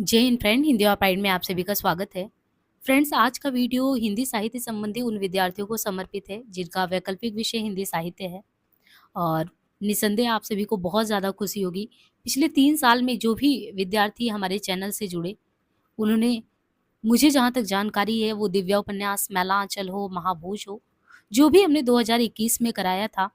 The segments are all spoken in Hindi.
जय हिंद फ्रेंड, हिंदी और प्राइड में आप सभी का स्वागत है। फ्रेंड्स, आज का वीडियो हिंदी साहित्य संबंधी उन विद्यार्थियों को समर्पित है जिनका वैकल्पिक विषय हिंदी साहित्य है। और निसंदेह आप सभी को बहुत ज़्यादा खुशी होगी। पिछले 3 साल में जो भी विद्यार्थी हमारे चैनल से जुड़े, उन्होंने, मुझे जहाँ तक जानकारी है, वो दिव्या उपन्यास, मैला आंचल हो, महाभोज हो, जो भी हमने 2021 में कराया था,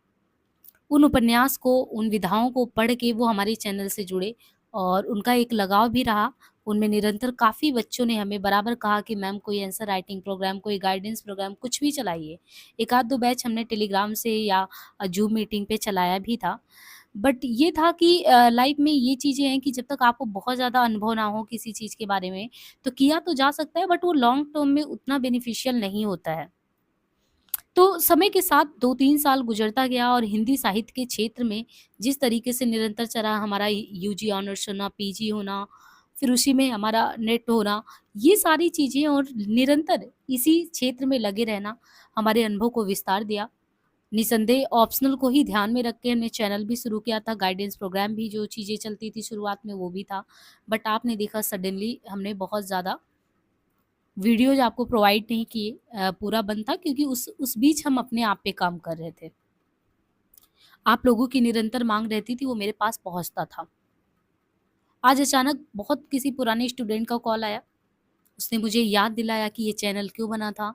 उन उपन्यास को, उन विधाओं को पढ़ के वो हमारे चैनल से जुड़े और उनका एक लगाव भी रहा। उनमें निरंतर काफ़ी बच्चों ने हमें बराबर कहा कि मैम कोई आंसर राइटिंग प्रोग्राम, कोई गाइडेंस प्रोग्राम कुछ भी चलाइए। 1 आध 2 बैच हमने टेलीग्राम से या ज़ूम मीटिंग पे चलाया भी था। बट ये था कि लाइफ में ये चीज़ें हैं कि जब तक आपको बहुत ज़्यादा अनुभव ना हो किसी चीज़ के बारे में, तो किया तो जा सकता है, बट वो लॉन्ग टर्म में उतना बेनिफिशियल नहीं होता है। तो समय के साथ 2-3 साल गुज़रता गया और हिंदी साहित्य के क्षेत्र में जिस तरीके से निरंतर चला हमारा यूजी ऑनर्स होना, पीजी होना, फिर उसी में हमारा नेट होना, ये सारी चीज़ें और निरंतर इसी क्षेत्र में लगे रहना हमारे अनुभव को विस्तार दिया। निसंदेह ऑप्शनल को ही ध्यान में रख के हमने चैनल भी शुरू किया था, गाइडेंस प्रोग्राम भी, जो चीज़ें चलती थी शुरुआत में वो भी था। बट आपने देखा सडनली हमने बहुत ज़्यादा वीडियोज़ आपको प्रोवाइड नहीं किए, पूरा बंद था क्योंकि उस बीच हम अपने आप पे काम कर रहे थे। आप लोगों की निरंतर माँग रहती थी, वो मेरे पास पहुँचता था। आज अचानक बहुत किसी पुराने स्टूडेंट का कॉल आया, उसने मुझे याद दिलाया कि ये चैनल क्यों बना था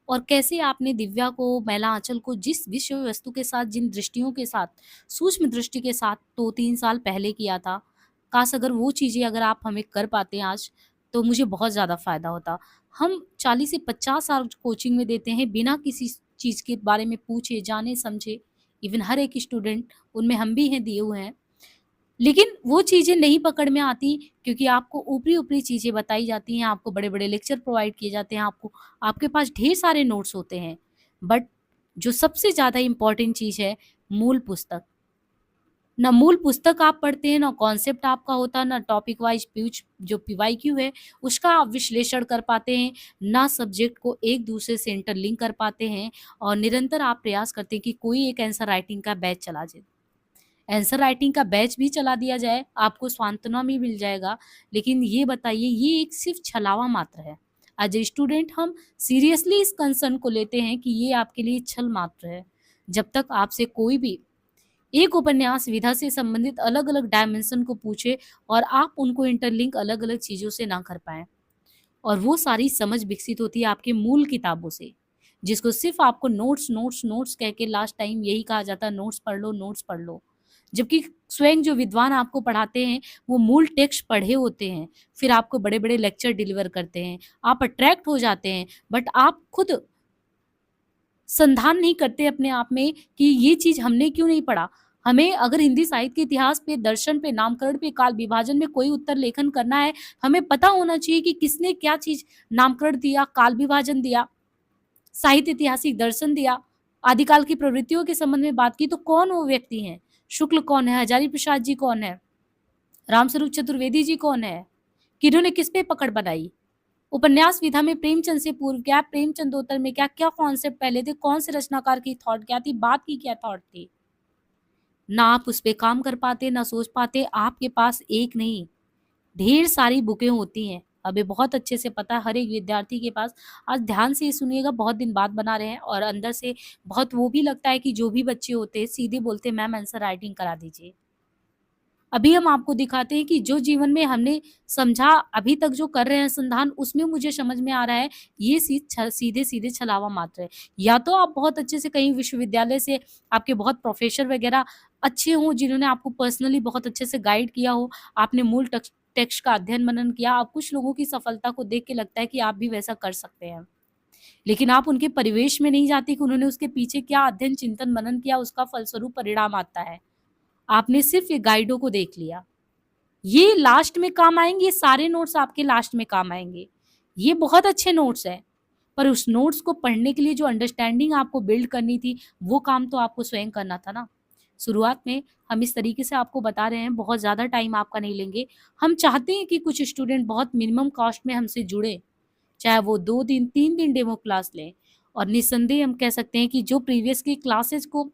और कैसे आपने दिव्या को, मैला आँचल को जिस विषय वस्तु के साथ, जिन दृष्टियों के साथ, सूक्ष्म दृष्टि के साथ 2-3 साल पहले किया था, काश अगर वो चीज़ें अगर आप हमें कर पाते आज, तो मुझे बहुत ज़्यादा फ़ायदा होता। हम 40 से 50 साल कोचिंग में देते हैं बिना किसी चीज़ के बारे में पूछे, जाने, समझे। इवन हर एक स्टूडेंट, उनमें हम भी हैं, दिए हुए हैं। लेकिन वो चीज़ें नहीं पकड़ में आती क्योंकि आपको ऊपरी-ऊपरी चीज़ें बताई जाती हैं, आपको बड़े-बड़े लेक्चर प्रोवाइड किए जाते हैं, आपको, आपके पास ढेर सारे नोट्स होते हैं। बट जो सबसे ज़्यादा इम्पोर्टेंट चीज़ है, मूल पुस्तक। ना मूल पुस्तक आप पढ़ते हैं, ना कॉन्सेप्ट आपका होता, ना टॉपिक वाइज़ प्यूच जो पीवाईक्यू है, उसका आप विश्लेषण कर पाते हैं, ना सब्जेक्ट को एक-दूसरे से इंटरलिंक कर पाते हैं और निरंतर आप प्रयास करते हैं कि कोई एक आंसर राइटिंग का बैच चला जाए। आंसर राइटिंग का बैच भी चला दिया जाए, आपको सांत्वना भी मिल जाएगा, लेकिन ये बताइए, ये एक सिर्फ़ छलावा मात्र है। एज़ अ स्टूडेंट हम सीरियसली इस कंसर्न को लेते हैं कि ये आपके लिए छल मात्र है। जब तक आपसे कोई भी एक उपन्यास विधा से संबंधित अलग-अलग डायमेंशन को पूछे और आप उनको इंटरलिंक अलग-अलग चीज़ों से ना कर पाएँ। और वो सारी समझ विकसित होती है आपकी मूल किताबों से, जिसको सिर्फ़ आपको नोट्स, नोट्स, नोट्स कह के लास्ट टाइम यही कहा जाता है, नोट्स पढ़ लो, नोट्स पढ़ लो। जबकि स्वयं जो विद्वान आपको पढ़ाते हैं, वो मूल टेक्स्ट पढ़े होते हैं, फिर आपको बड़े-बड़े लेक्चर डिलीवर करते हैं। आप अट्रैक्ट हो जाते हैं, बट आप खुद संधान नहीं करते अपने आप में कि ये चीज़ हमने क्यों नहीं पढ़ा। हमें अगर हिंदी साहित्य के इतिहास पे, दर्शन पे, नामकरण पे, काल विभाजन में कोई उत्तर लेखन करना है, हमें पता होना चाहिए कि किसने क्या चीज़ नामकरण दिया, काल विभाजन दिया, साहित्य ऐतिहासिक दर्शन दिया, आदिकाल की प्रवृत्तियों के संबंध में बात की, तो कौन वो व्यक्ति हैं? शुक्ल कौन है? हजारी प्रसाद जी कौन है? रामस्वरूप चतुर्वेदी जी कौन है? किन्होंने किस पे पकड़ बनाई? उपन्यास विधा में प्रेमचंद से पूर्व क्या, प्रेमचंदोत्तर में क्या, क्या कॉन्सेप्ट पहले थे, कौन से रचनाकार की थॉट क्या थी, बात की क्या थॉट थी? ना आप उस पे काम कर पाते, ना सोच पाते, आपके पास एक नहीं, ढेर सारी बुकें होती हैं। हमें बहुत अच्छे से पता है हर एक विद्यार्थी के पास। आज ध्यान से सुनिएगा, बहुत दिन बाद बना रहे हैं और अंदर से बहुत वो भी लगता है कि जो भी बच्चे होते हैं सीधे बोलते हैं मैम आंसर राइटिंग करा दीजिए। अभी हम आपको दिखाते हैं कि जो जीवन में हमने समझा, अभी तक जो कर रहे हैं अनुसंधान, उसमें मुझे समझ में आ रहा है ये सीधे-सीधे छलावा मात्र है। या तो आप बहुत अच्छे से कहीं विश्वविद्यालय से आपके बहुत प्रोफ़ेसर वग़ैरह अच्छे हों, जिन्होंने आपको पर्सनली बहुत अच्छे से गाइड किया हो, आपने मूल टेक्स्ट का अध्ययन मनन किया, अब कुछ लोगों की सफलता को देख के लगता है कि आप भी वैसा कर सकते हैं। लेकिन आप उनके परिवेश में नहीं जाते कि उन्होंने उसके पीछे क्या अध्ययन, चिंतन, मनन किया, उसका फलस्वरूप परिणाम आता है। आपने सिर्फ़ ये गाइडों को देख लिया। ये लास्ट में काम आएँगे, ये सारे नोट्स आपके लास्ट में काम आएँगे। ये बहुत अच्छे नोट्स हैं, पर उस नोट्स को पढ़ने के लिए जो अंडरस्टैंडिंग आपको बिल्ड करनी थी, वो काम तो आपको स्वयं करना था ना। शुरुआत में हम इस तरीके से आपको बता रहे हैं, बहुत ज़्यादा टाइम आपका नहीं लेंगे। हम चाहते हैं कि कुछ स्टूडेंट बहुत मिनिमम कॉस्ट में हमसे जुड़ें, चाहे वो 2 दिन, 3 दिन डेमो क्लास लें और निस्संदेह हम कह सकते हैं कि जो प्रीवियस की क्लासेस को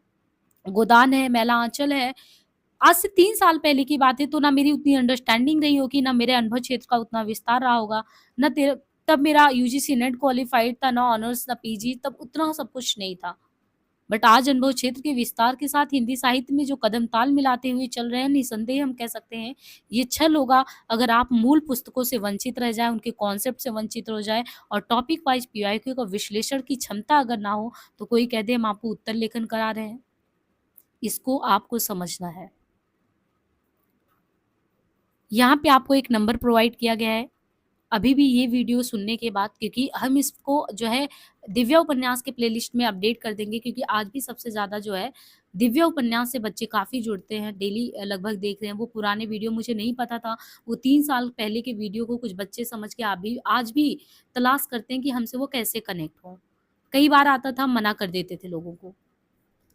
गोदान है, मैला आँचल है, आज से 3 साल पहले की बात है, तो ना मेरी उतनी अंडरस्टैंडिंग रही होगी, ना मेरे अनुभव क्षेत्र का उतना विस्तार रहा होगा, ना तेरा तब मेरा यूजीसी नेट क्वालिफाइड था, ना ऑनर्स, ना पीजी, तब उतना सब कुछ नहीं था। बट आज अनुभव क्षेत्र के विस्तार के साथ हिंदी साहित्य में जो कदम ताल मिलाते हुए चल रहे हैं, निसंदेह हम कह सकते हैं, ये छल होगा अगर आप मूल पुस्तकों से वंचित रह जाएँ, उनके कॉन्सेप्ट से वंचित हो जाएँ और टॉपिक वाइज़ पीवाईक्यू का विश्लेषण की क्षमता अगर ना हो, तो कोई कह दे हम आपको उत्तर लेखन करा रहे हैं। इसको आपको समझना है। यहाँ पे आपको एक नंबर प्रोवाइड किया गया है। अभी भी ये वीडियो सुनने के बाद, क्योंकि हम इसको जो है दिव्या उपन्यास के प्लेलिस्ट में अपडेट कर देंगे, क्योंकि आज भी सबसे ज़्यादा जो है दिव्या उपन्यास से बच्चे काफ़ी जुड़ते हैं, डेली लगभग देख रहे हैं। वो पुराने वीडियो मुझे नहीं पता था, वो 3 साल पहले के वीडियो को कुछ बच्चे समझ के अभी आज भी तलाश करते हैं कि हमसे वो कैसे कनेक्ट हों। कई बार आता था, हम मना कर देते थे लोगों को।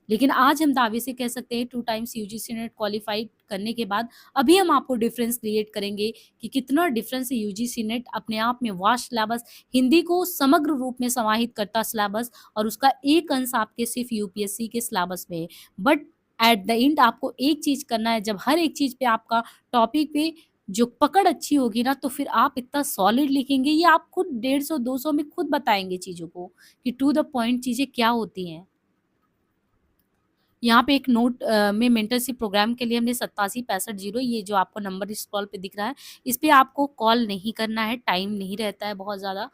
लेकिन आज हम दावे से कह सकते हैं 2 टाइम्स यूजीसी नेट क्वालिफाइड करने के बाद अभी हम आपको डिफरेंस क्रिएट करेंगे कि कितना डिफरेंस है यूजीसी नेट अपने आप में वास्ट सिलेबस, हिंदी को समग्र रूप में समाहित करता सिलेबस और उसका एक अंश आपके सिर्फ यूपीएससी के सिलेबस में है। बट एट द एंड आपको एक चीज़ करना है, जब हर एक चीज़ पे आपका टॉपिक पे जो पकड़ अच्छी होगी ना, तो फिर आप इतना सॉलिड लिखेंगे, ये आप खुद 150-200 में खुद बताएँगे चीज़ों को कि टू द पॉइंट चीज़ें क्या होती हैं। यहाँ पे एक नोट में मेंटरशिप प्रोग्राम के लिए हमने 8765 ये जो आपको नंबर इस कॉल पे दिख रहा है, इस पे आपको कॉल नहीं करना है, टाइम नहीं रहता है बहुत ज़्यादा,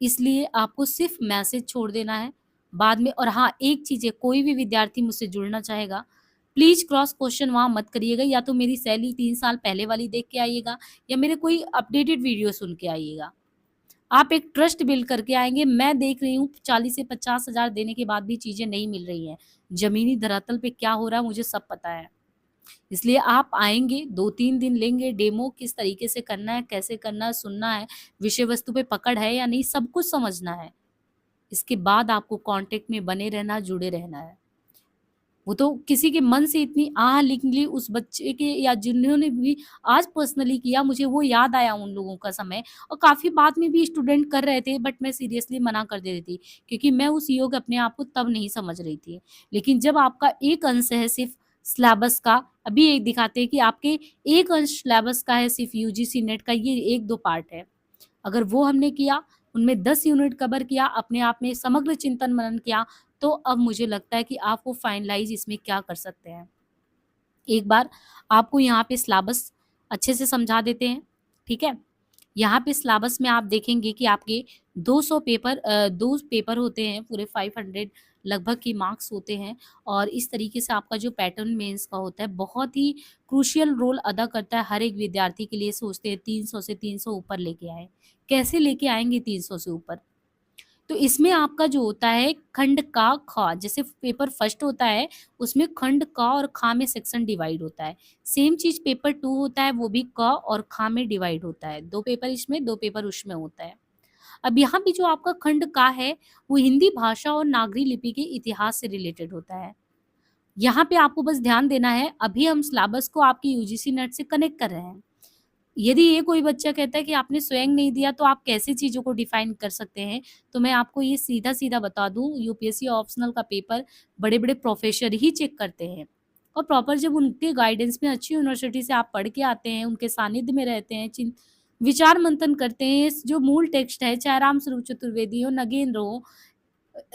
इसलिए आपको सिर्फ़ मैसेज छोड़ देना है बाद में। और हाँ, एक चीज़ है, कोई भी विद्यार्थी मुझसे जुड़ना चाहेगा, प्लीज़ क्रॉस क्वेश्चन वहाँ मत करिएगा, या तो मेरी शैली 3 साल पहले वाली देख के आइएगा या मेरे कोई अपडेटेड वीडियो सुन के आइएगा। आप एक ट्रस्ट बिल्ड करके आएँगे। मैं देख रही हूँ 40 से 50,000 देने के बाद भी चीज़ें नहीं मिल रही हैं। ज़मीनी धरातल पे क्या हो रहा है मुझे सब पता है। इसलिए आप आएँगे, 2-3 दिन लेंगे, डेमो किस तरीके से करना है, कैसे करना है, सुनना है, विषय वस्तु पे पकड़ है या नहीं, सब कुछ समझना है। इसके बाद आपको कॉन्टैक्ट में बने रहना, जुड़े रहना है। वो तो किसी के मन से इतनी आह निकली उस बच्चे के, या जिन्होंने भी आज पर्सनली किया, मुझे वो याद आया उन लोगों का समय। और काफ़ी बाद में भी स्टूडेंट कर रहे थे, बट मैं सीरियसली मना कर दे रही थी, क्योंकि मैं उस योग अपने आप को तब नहीं समझ रही थी। लेकिन जब आपका एक अंश है सिर्फ़ सिलेबस का, अभी एक दिखाते हैं कि आपके एक अंश सिलेबस का है सिर्फ़ यूजीसी नेट का, ये 1-2 पार्ट है। अगर वो हमने किया, उनमें 10 यूनिट कवर किया, अपने आप में समग्र चिंतन मनन किया, तो अब मुझे लगता है कि आप वो फाइनलाइज़ इसमें क्या कर सकते हैं। एक बार आपको यहाँ पे सिलेबस अच्छे से समझा देते हैं, ठीक है? यहाँ पे सिलेबस में आप देखेंगे कि आपके 2 पेपर होते हैं, पूरे 500 लगभग की मार्क्स होते हैं, और इस तरीके से आपका जो पैटर्न मेंस का होता है, बहुत ही क्रूशियल रोल अदा करता है हर एक विद्यार्थी के लिए। सोचते हैं 300 से 300 ऊपर लेके आएँ, कैसे लेके आएँगे 300 से ऊपर? तो इसमें आपका जो होता है खंड का, ख, जैसे पेपर फर्स्ट होता है, उसमें खंड क और ख में सेक्शन डिवाइड होता है। सेम चीज़ पेपर 2 होता है, वो भी क और ख में डिवाइड होता है। 2 पेपर इसमें, 2 पेपर उसमें होता है। अब यहाँ पे जो आपका खंड का है, वो हिंदी भाषा और नागरी लिपि के इतिहास से रिलेटेड होता है। यहाँ पे आपको बस ध्यान देना है, अभी हम सिलेबस को आपकी यूजीसी नेट से कनेक्ट कर रहे हैं। यदि ये कोई बच्चा कहता है कि आपने स्वयं नहीं दिया, तो आप कैसे चीज़ों को डिफाइन कर सकते हैं? तो मैं आपको ये सीधा-सीधा बता दूँ, यूपीएससी ऑप्शनल का पेपर बड़े-बड़े प्रोफ़ेसर ही चेक करते हैं। और प्रॉपर जब उनके गाइडेंस में अच्छी यूनिवर्सिटी से आप पढ़ के आते हैं, उनके सानिध्य में रहते हैं, विचार मंथन करते हैं, इस जो मूल टेक्स्ट है, चाहे रामस्वरूप चतुर्वेदी हो, नगेंद्र हो,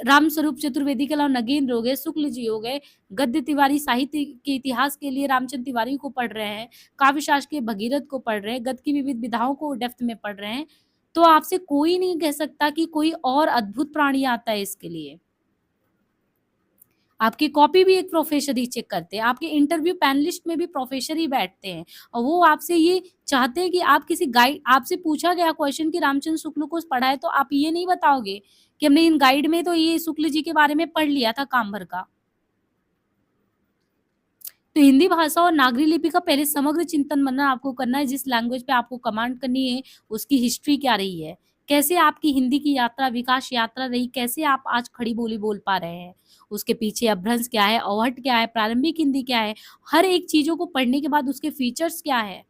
रामस्वरूप चतुर्वेदी के अलावा नगेंद्र हो गए, शुक्ल जी हो गए, गद्य तिवारी साहित्य के इतिहास के लिए रामचंद्र तिवारी को पढ़ रहे हैं, काव्य शास्त्र के भगीरथ को पढ़ रहे हैं, गद्य की विविध विधाओं को डेप्थ में पढ़ रहे हैं, तो आपसे कोई नहीं कह सकता कि कोई और अद्भुत प्राणी आता है इसके लिए। आपकी कॉपी भी एक प्रोफ़ेसर ही चेक करते हैं, आपके इंटरव्यू पैनलिस्ट में भी प्रोफ़ेसर ही बैठते हैं, और वो आपसे ये चाहते हैं कि आप किसी गाइड, आपसे पूछा गया क्वेश्चन कि रामचंद्र शुक्ल को पढ़ा है, तो आप ये नहीं बताओगे कि हमने इन गाइड में तो ये शुक्ल जी के बारे में पढ़ लिया था काम भर का। तो हिंदी भाषा और नागरी लिपि का पहले समग्र चिंतन मनन आपको करना है, जिस लैंग्वेज पे आपको कमांड करनी है, उसकी हिस्ट्री क्या रही है? कैसे आपकी हिंदी की यात्रा, विकास यात्रा रही? कैसे आप आज खड़ी बोली बोल पा रहे हैं? उसके पीछे अपभ्रंश क्या है? अवहट्ठ क्या है? प्रारंभिक हिंदी क्या है? हर एक चीज़ों को पढ़ने के बाद उसके फीचर्स क्या है?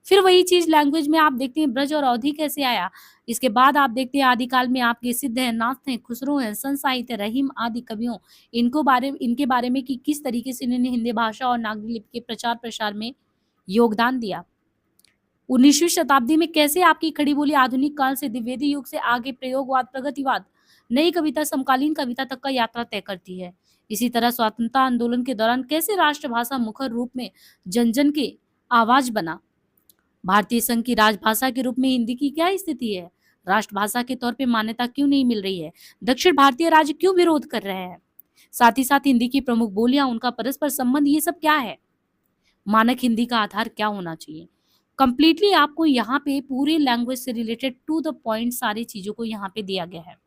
फिर वही चीज़ लैंग्वेज में आप देखते हैं ब्रज और अवधी कैसे आया। इसके बाद आप देखते हैं आदिकाल में आपके सिद्ध हैं, नाथ हैं, खुसरो हैं, संत साहित्य, रहीम आदि कवियों इनके बारे में कि किस तरीके से इन्होंने हिंदी भाषा और नागरी लिपि के प्रचार-प्रसार में योगदान दिया। 19वीं शताब्दी में कैसे आपकी खड़ी बोली आधुनिक काल से द्विवेदी युग से आगे प्रयोगवाद, प्रगतिवाद, नई कविता, समकालीन कविता तक का यात्रा तय करती है। इसी तरह स्वतंत्रता आंदोलन के दौरान कैसे राष्ट्रभाषा मुखर रूप में जन-जन की आवाज बना। भारतीय संघ की राजभाषा के रूप में हिंदी की क्या स्थिति है? राष्ट्रभाषा के तौर पे मान्यता क्यों नहीं मिल रही है? दक्षिण भारतीय राज्य क्यों विरोध कर रहे हैं? साथ ही साथ हिंदी की प्रमुख बोलियां, उनका परस्पर संबंध, ये सब क्या है? मानक हिंदी का आधार क्या होना चाहिए? कंप्लीटली आपको यहाँ पे पूरे लैंग्वेज से रिलेटेड टू द पॉइंट सारी चीजों को यहाँ पे दिया गया है।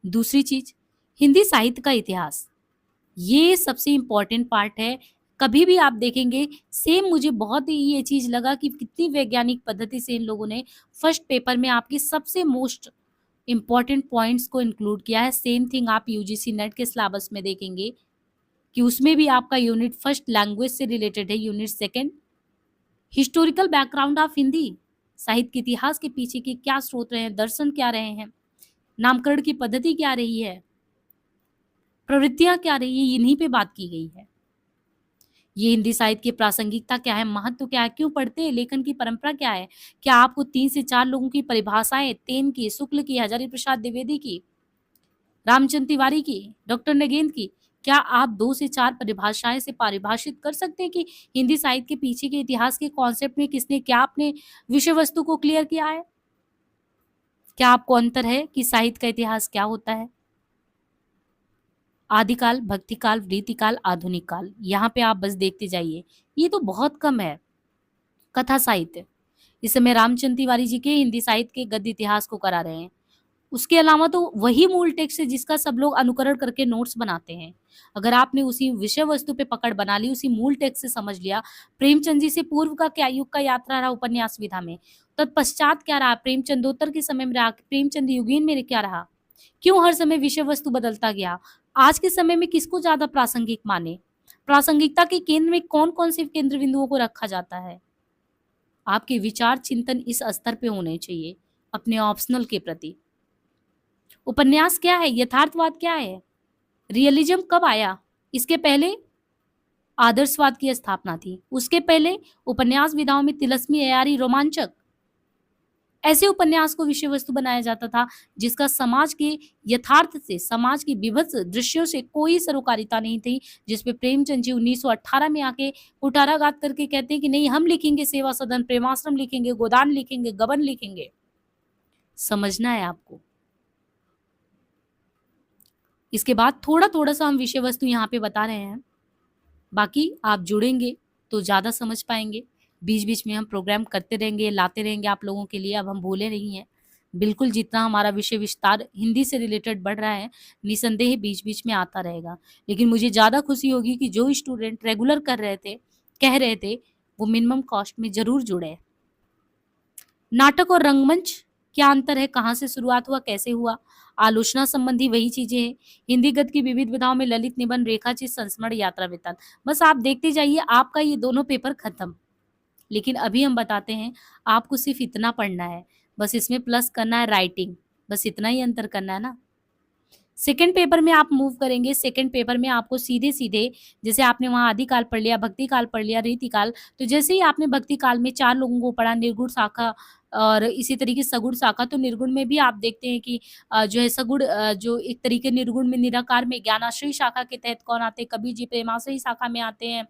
दूसरी चीज, हिंदी साहित्य का इतिहास, ये सबसे इम्पोर्टेंट पार्ट है। कभी भी आप देखेंगे, सेम मुझे बहुत ही ये चीज लगा कि कितनी वैज्ञानिक पद्धति से इन लोगों ने फर्स्ट पेपर में आपके सबसे मोस्ट इम्पॉर्टेंट पॉइंट्स को इंक्लूड किया है। सेम थिंग आप यूजीसी नेट के सिलेबस में देखेंगे कि उसमें भी आपका यूनिट फर्स्ट लैंग्वेज से रिलेटेड है, unit second historical background of Hindi, साहित्य के इतिहास के पीछे के क्या स्रोत रहे हैं, दर्शन क्या रहे हैं, नामकरण की पद्धति क्या रही है, प्रवृत्तियां क्या रही है, इन्हीं पे बात की गई है। ये हिंदी साहित्य की प्रासंगिकता क्या है, महत्व क्या है, क्यों पढ़ते हैं, लेखन की परंपरा क्या है, क्या आपको 3 से 4 लोगों की परिभाषाएं, तेन की, शुक्ल की, हजारी प्रसाद द्विवेदी की, रामचंद्र तिवारी की, डॉक्टर नगेंद्र की, क्या आप 2 से 4 परिभाषाएं से परिभाषित कर सकते हैं कि हिंदी साहित्य के पीछे के इतिहास के कॉन्सेप्ट में किसने क्या अपने विषय वस्तु को क्लियर किया है? क्या आपको अंतर है कि साहित्य का इतिहास क्या होता है? आदिकाल, भक्तिकाल, रीतिकाल, आधुनिक काल, यहाँ पे आप बस देखते जाइए। ये तो बहुत कम है। कथा साहित्य, इस समय रामचंद्र तिवारी जी के हिंदी साहित्य के गद्य इतिहास को करा रहे हैं। उसके अलावा तो वही मूल टेक्स्ट है जिसका सब लोग अनुकरण करके नोट्स बनाते हैं। अगर आपने उसी विषय वस्तु पे पकड़ बना ली, उसी मूल टेक्स्ट से समझ लिया, प्रेमचंद जी से पूर्व का क्या युग का यात्रा रहा उपन्यास विधा में, तत्पश्चात क्या रहा, प्रेमचंदोत्तर के समय में रहा, प्रेमचंद युगीन में क्या रहा, क्यों हर समय विषय वस्तु बदलता गया, आज के समय में किसको ज्यादा प्रासंगिक माने, प्रासंगिकता के केंद्र में कौन कौन से केंद्र बिंदुओं को रखा जाता है। आपके विचार चिंतन इस स्तर पे होने चाहिए अपने ऑप्शनल के प्रति। उपन्यास क्या है, यथार्थवाद क्या है, रियलिज्म कब आया, इसके पहले आदर्शवाद की स्थापना थी, उसके पहले उपन्यास विधाओं में तिलस्मी, अयारी, रोमांचक, ऐसे उपन्यास को विषय वस्तु बनाया जाता था जिसका समाज के यथार्थ से, समाज की विभत्स दृश्यों से कोई सरोकारिता नहीं थी। जिसपे प्रेमचंद जी 1918 में आके कुठाराघात करके कहते हैं कि नहीं, हम लिखेंगे सेवा सदन, प्रेमाश्रम लिखेंगे, गोदान लिखेंगे, गबन लिखेंगे। समझना है आपको। इसके बाद थोड़ा थोड़ा सा हम विषय वस्तु यहाँ पे बता रहे हैं, बाकी आप जुड़ेंगे तो ज़्यादा समझ पाएंगे। बीच बीच में हम प्रोग्राम करते रहेंगे, लाते रहेंगे आप लोगों के लिए। अब हम भूले नहीं हैं, बिल्कुल जितना हमारा विषय विस्तार हिंदी से रिलेटेड बढ़ रहा है, निसंदेह बीच बीच में आता रहेगा। लेकिन मुझे ज़्यादा खुशी होगी कि जो स्टूडेंट रेगुलर कर रहे थे, कह रहे थे, वो मिनिमम कॉस्ट में ज़रूर जुड़े। नाटक और रंगमंच क्या अंतर है, कहाँ से शुरुआत हुआ, कैसे हुआ, आलोचना संबंधी वही चीजें हैं। हिंदी गद्य की विविध विधाओं में ललित, निबंध, रेखाचित्र, संस्मरण, यात्रा वृत्तांत, बस आप देखते जाइए, आपका ये दोनों पेपर खत्म। लेकिन अभी हम बताते हैं, आपको सिर्फ इतना पढ़ना है, बस इसमें प्लस करना है राइटिंग, बस इतना ही अंतर करना है ना। सेकंड पेपर में आप मूव करेंगे, सेकंड पेपर में आपको सीधे सीधे, जैसे आपने वहाँ आदिकाल पढ़ लिया, भक्ति काल पढ़ लिया, रीतिकाल, तो जैसे ही आपने भक्ति काल में 4 लोगों को पढ़ा, निर्गुण शाखा और इसी तरीके सगुण शाखा, तो निर्गुण में भी आप देखते हैं कि जो है सगुण, जो एक तरीके निर्गुण में निराकार में ज्ञानाश्रयी शाखा के तहत कौन आते हैं, कबीर जी प्रेमाश्रयी शाखा में आते हैं,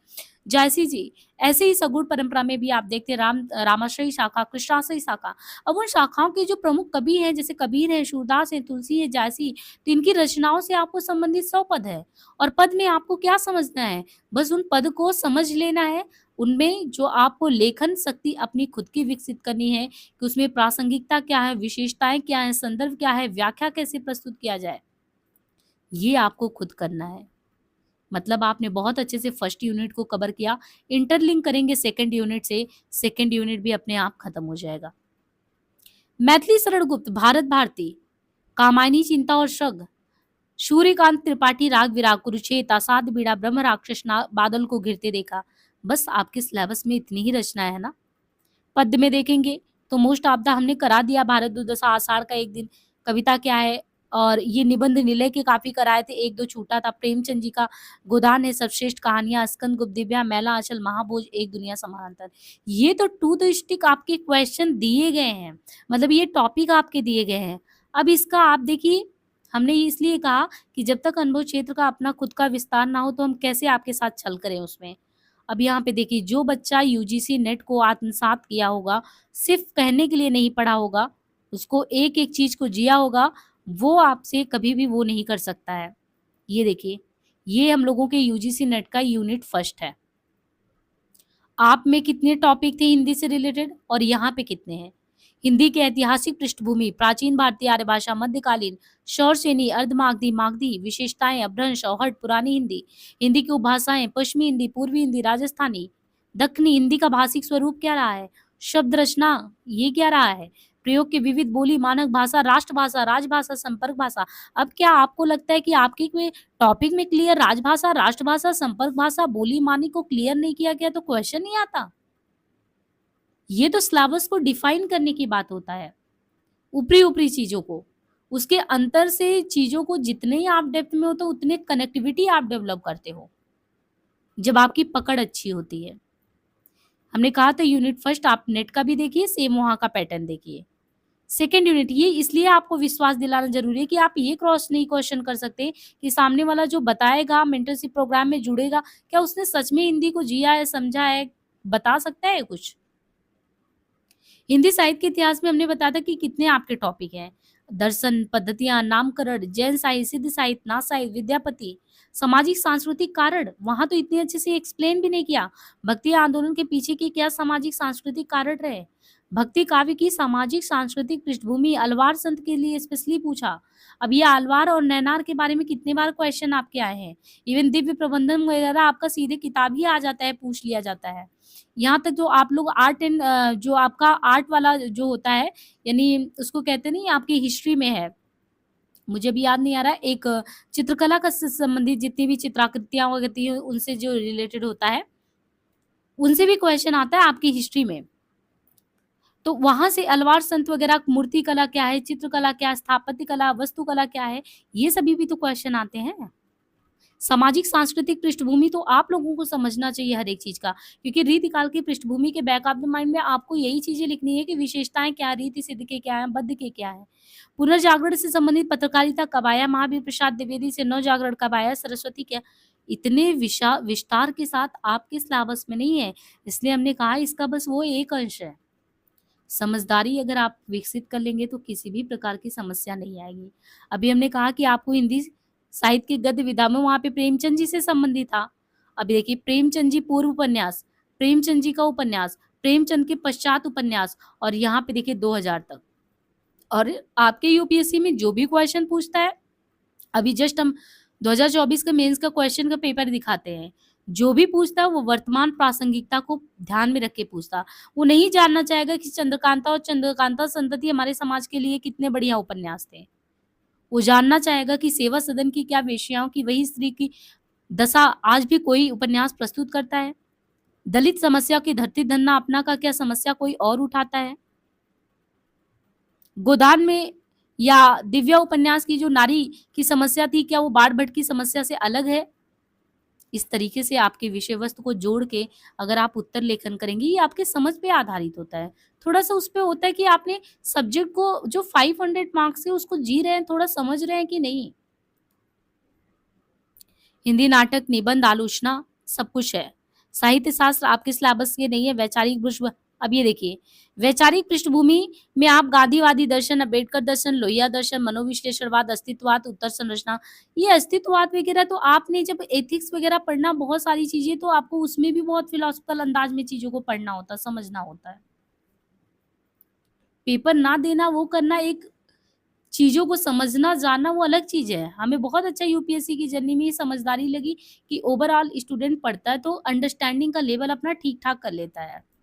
जयसी जी। ऐसे ही सगुण परंपरा में भी आप देखते हैं रामाश्रयी शाखा, कृष्णाश्रयी शाखा। अब उन शाखाओं के जो प्रमुख कवि हैं, जैसे कबीर है, सूरदास है, तुलसी है, जायसी, तो इनकी रचनाओं से आपको संबंधित 100 पद है। और पद में आपको क्या समझना है, बस उन पद को समझ लेना है। उनमें जो आपको लेखन शक्ति अपनी खुद की विकसित करनी है कि उसमें प्रासंगिकता क्या है, विशेषताएं क्या है, संदर्भ क्या है, व्याख्या कैसे प्रस्तुत किया जाए, ये आपको खुद करना है। मतलब आपने बहुत अच्छे से फर्स्ट यूनिट को कवर किया, इंटरलिंक करेंगे सेकंड यूनिट से, सेकंड यूनिट भी अपने आप खत्म हो जाएगा। मैथिली शरण गुप्त, भारत भारती, कामायनी, चिंता और शग, सूर्यकांत त्रिपाठी, राग विराग, कुरुक्षेत्र, आसाद बीड़ा, ब्रह्म राक्षस, बादल को घिरते देखा, बस आपके सिलेबस में इतनी ही रचना है ना। पद्य में देखेंगे तो मोस्ट ऑफ द हमने करा दिया, भारत दुर्दशा, आषाढ़ का एक दिन, कविता क्या है, और ये निबंध निलय के काफ़ी कराए थे, 1-2 छूटा था। प्रेमचंद जी का गोदान है, सर्वश्रेष्ठ कहानियाँ, स्कंद गुप्त, दिव्या, मैला आंचल, महाभोज, एक दुनिया समानांतर। ये तो टू द स्टिक आपके क्वेश्चन दिए गए हैं, मतलब ये टॉपिक आपके दिए गए हैं। अब इसका आप देखिए, हमने इसलिए कहा कि जब तक अनुभव क्षेत्र का अपना खुद का विस्तार ना हो तो हम कैसे आपके साथ छल करें उसमें। अब यहाँ पे देखिए, जो बच्चा यूजीसी नेट को आत्मसात किया होगा, सिर्फ कहने के लिए नहीं पढ़ा होगा, उसको एक-एक चीज़ को जिया होगा, वो आपसे कभी भी वो नहीं कर सकता है। ये देखिए, ये हम लोगों के यूजीसी नेट का यूनिट फर्स्ट है। आप में कितने टॉपिक थे हिंदी से रिलेटेड और यहाँ पे कितने हैं? हिंदी की ऐतिहासिक पृष्ठभूमि, प्राचीन भारतीय आर्य भाषा, मध्यकालीन, शौरसेनी, अर्धमागधी, मागधी, विशेषताएं, अपभ्रंश, औहट, पुरानी हिंदी, हिंदी की उपभाषाएं, पश्चिमी हिंदी, पूर्वी हिंदी, राजस्थानी, दक्खनी हिंदी का भाषिक स्वरूप क्या रहा है? शब्द रचना ये क्या रहा है? प्रयोग के विविध बोली, मानक भाषा, राष्ट्रभाषा, राजभाषा, संपर्क भाषा। अब क्या आपको लगता है कि आपके कोई टॉपिक में क्लियर राजभाषा, राष्ट्रभाषा, संपर्क भाषा, बोली मानी को क्लियर नहीं किया गया तो क्वेश्चन नहीं आता? ये तो सिलेबस को डिफाइन करने की बात होता है, ऊपरी-ऊपरी चीज़ों को। उसके अंतर से चीज़ों को जितने ही आप डेप्थ में हो तो उतने कनेक्टिविटी आप डेवलप करते हो, जब आपकी पकड़ अच्छी होती है। हमने कहा था यूनिट फर्स्ट आप नेट का भी देखिए, सेम वहाँ का पैटर्न देखिए। सेकंड यूनिट ये इसलिए आपको विश्वास दिलाना ज़रूरी है कि आप ये क्रॉस नहीं क्वेश्चन कर सकते कि सामने वाला जो बताएगा मेंटरशिप प्रोग्राम में जुड़ेगा, क्या उसने सच में हिंदी को जिया है, समझा है, बता सकता है कुछ? हिंदी साहित्य के इतिहास में हमने बताया था कि कितने आपके टॉपिक हैं। दर्शन, पद्धतियाँ, नामकरण, जैन साहित्य, सिद्ध साहित्य, नाथ साहित्य, विद्यापति, सामाजिक सांस्कृतिक कारण, वहाँ तो इतने अच्छे से एक्सप्लेन भी नहीं किया। भक्ति आंदोलन के पीछे के क्या सामाजिक सांस्कृतिक कारण रहे। भक्ति काव्य की सामाजिक सांस्कृतिक पृष्ठभूमि, अलवार संत के लिए स्पेशली पूछा। अब ये अलवार और नैनार के बारे में कितने बार क्वेश्चन आपके आए हैं। इवन दिव्य प्रबंधन वगैरह आपका सीधे किताब ही आ जाता है, पूछ लिया जाता है। यहाँ तक जो आप लोग आर्ट एंड जो आपका आर्ट वाला जो होता है, यानी उसको कहते नहीं, आपकी हिस्ट्री में है, मुझे अभी याद नहीं आ रहा है, एक चित्रकला का स संबंधित जितनी भी चित्राकृतियाँ होती हैं उनसे जो रिलेटेड होता है, उनसे भी क्वेश्चन आता है आपकी हिस्ट्री में। तो वहाँ से अलवार संत वगैरह, मूर्ति कला क्या है, चित्रकला क्या है, स्थापत्य कला, वास्तुकला क्या है, ये सभी भी तो क्वेश्चन आते हैं। सामाजिक सांस्कृतिक पृष्ठभूमि तो आप लोगों को समझना चाहिए हर एक चीज़ का, क्योंकि रीतिकाल की पृष्ठभूमि के बैक ऑफ द माइंड में आपको यही चीज़ें लिखनी है कि विशेषताएँ क्या हैं, रीति सिद्ध के क्या हैं, बद्ध के क्या हैं। पुनर्जागरण से संबंधित पत्रकारिता कब आया, महावीर प्रसाद द्विवेदी से नवजागरण कब आया, सरस्वती क्या, इतने विस्तार के साथ आपके सिलेबस में नहीं है, इसलिए हमने कहा इसका बस वो एक अंश है। समझदारी अगर आप विकसित कर लेंगे तो किसी भी प्रकार की समस्या नहीं आएगी। अभी हमने कहा कि आपको हिंदी साहित्य के गद्य विधा में वहाँ पे प्रेमचंद जी से संबंधित था। अभी देखिए, प्रेमचंद जी पूर्व उपन्यास, प्रेमचंद जी का उपन्यास, प्रेमचंद के पश्चात उपन्यास, और यहाँ पे देखिए 2000 तक। और आपके यूपीएससी में जो भी क्वेश्चन पूछता है, अभी जस्ट हम 2024 का मेंस का क्वेश्चन का पेपर दिखाते हैं। जो भी पूछता है वो वर्तमान प्रासंगिकता को ध्यान में रख के पूछता है। वो नहीं जानना चाहेगा कि चंद्रकांता और चंद्रकांता संतति हमारे समाज के लिए कितने बढ़िया उपन्यास थे। वो जानना चाहेगा कि सेवा सदन की क्या वेश्याओं की वही स्त्री की दशा आज भी कोई उपन्यास प्रस्तुत करता है। दलित समस्या की धरती धन्ना अपना का क्या समस्या कोई और उठाता है। गोदान में या दिव्या उपन्यास की जो नारी की समस्या थी, क्या वो बाढ़ भट्ट की समस्या से अलग है? इस तरीके से आपके विषय वस्तु को जोड़ के अगर आप उत्तर लेखन करेंगे, ये आपके समझ पे आधारित होता है। थोड़ा-सा उस पे होता है कि आपने सब्जेक्ट को जो 500 मार्क्स है उसको जी रहे हैं, थोड़ा समझ रहे हैं कि नहीं। हिंदी नाटक, निबंध, आलोचना सब कुछ है। साहित्य शास्त्र आपके सिलेबस के नहीं है, वैचारिक पृष्ठ, अब ये देखिए, वैचारिक पृष्ठभूमि में आप गांधीवादी दर्शन, अम्बेडकर दर्शन, लोहिया दर्शन, मनोविश्लेषणवाद, अस्तित्ववाद, उत्तर संरचना, ये अस्तित्ववाद वगैरह तो आपने जब एथिक्स वगैरह पढ़ना, बहुत सारी चीजें तो आपको उसमें भी बहुत फिलोसफिकल अंदाज में चीजों को पढ़ना होता है, समझना होता है। पेपर ना देना, वो करना एक, चीज़ों को समझना, जानना वो अलग चीज़ है। हमें बहुत अच्छा यूपीएससी की जर्नी में ये समझदारी लगी कि ओवरऑल स्टूडेंट पढ़ता है तो अंडरस्टैंडिंग का लेवल अपना ठीक-ठाक कर लेता है।